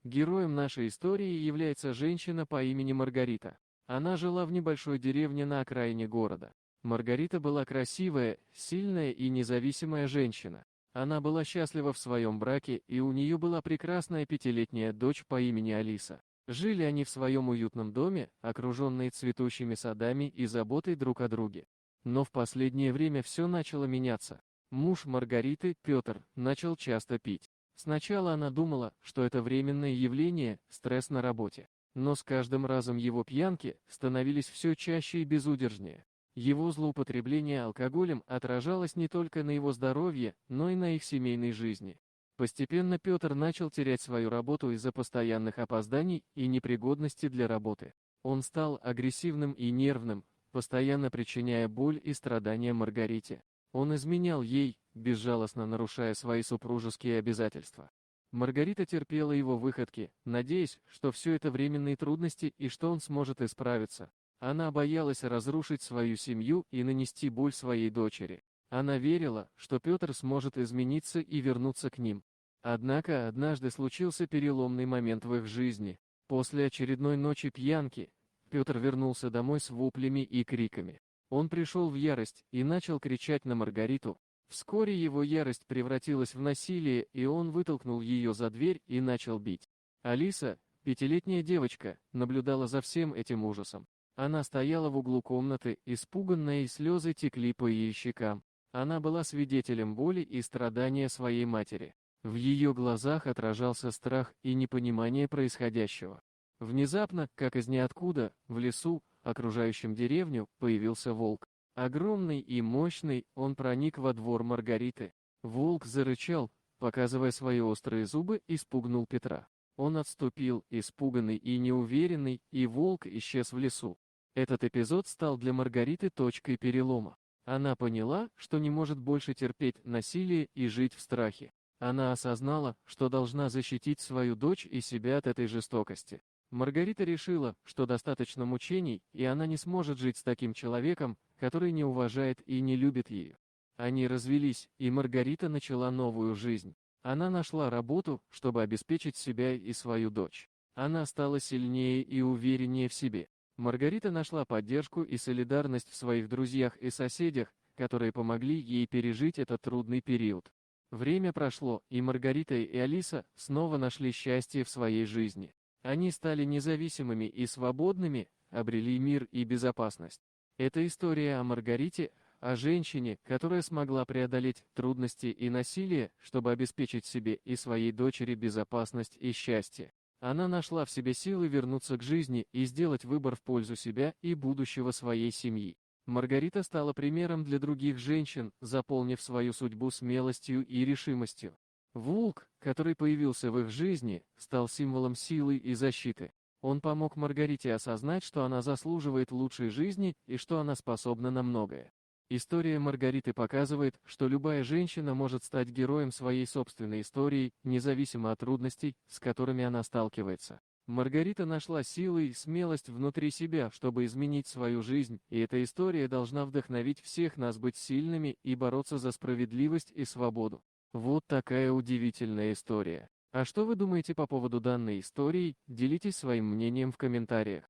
Героем нашей истории является женщина по имени Маргарита. Она жила в небольшой деревне на окраине города. Маргарита была красивая, сильная и независимая женщина. Она была счастлива в своем браке, и у нее была прекрасная пятилетняя дочь по имени Алиса. Жили они в своем уютном доме, окруженные цветущими садами и заботой друг о друге. Но в последнее время все начало меняться. Муж Маргариты, Петр, начал часто пить. Сначала она думала, что это временное явление, стресс на работе. Но с каждым разом его пьянки становились все чаще и безудержнее. Его злоупотребление алкоголем отражалось не только на его здоровье, но и на их семейной жизни. Постепенно Петр начал терять свою работу из-за постоянных опозданий и непригодности для работы. Он стал агрессивным и нервным, постоянно причиняя боль и страдания Маргарите. Он изменял ей, безжалостно нарушая свои супружеские обязательства. Маргарита терпела его выходки, надеясь, что все это временные трудности и что он сможет исправиться. Она боялась разрушить свою семью и нанести боль своей дочери. Она верила, что Петр сможет измениться и вернуться к ним. Однако однажды случился переломный момент в их жизни. После очередной ночи пьянки, Петр вернулся домой с воплями и криками. Он пришел в ярость и начал кричать на Маргариту. Вскоре его ярость превратилась в насилие, и он вытолкнул ее за дверь и начал бить. Алиса, пятилетняя девочка, наблюдала за всем этим ужасом. Она стояла в углу комнаты, испуганная, и слезы текли по ее щекам. Она была свидетелем боли и страдания своей матери. В ее глазах отражался страх и непонимание происходящего. Внезапно, как из ниоткуда, в лесу, окружающем деревню, появился волк. Огромный и мощный, он проник во двор Маргариты. Волк зарычал, показывая свои острые зубы, и спугнул Петра. Он отступил, испуганный и неуверенный, и волк исчез в лесу. Этот эпизод стал для Маргариты точкой перелома. Она поняла, что не может больше терпеть насилие и жить в страхе. Она осознала, что должна защитить свою дочь и себя от этой жестокости. Маргарита решила, что достаточно мучений, и она не сможет жить с таким человеком, который не уважает и не любит ее. Они развелись, и Маргарита начала новую жизнь. Она нашла работу, чтобы обеспечить себя и свою дочь. Она стала сильнее и увереннее в себе. Маргарита нашла поддержку и солидарность в своих друзьях и соседях, которые помогли ей пережить этот трудный период. Время прошло, и Маргарита и Алиса снова нашли счастье в своей жизни. Они стали независимыми и свободными, обрели мир и безопасность. Это история о Маргарите, о женщине, которая смогла преодолеть трудности и насилие, чтобы обеспечить себе и своей дочери безопасность и счастье. Она нашла в себе силы вернуться к жизни и сделать выбор в пользу себя и будущего своей семьи. Маргарита стала примером для других женщин, заполнив свою судьбу смелостью и решимостью. Волк, который появился в их жизни, стал символом силы и защиты. Он помог Маргарите осознать, что она заслуживает лучшей жизни и что она способна на многое. История Маргариты показывает, что любая женщина может стать героем своей собственной истории, независимо от трудностей, с которыми она сталкивается. Маргарита нашла силы и смелость внутри себя, чтобы изменить свою жизнь, и эта история должна вдохновить всех нас быть сильными и бороться за справедливость и свободу. Вот такая удивительная история. А что вы думаете по поводу данной истории? Делитесь своим мнением в комментариях.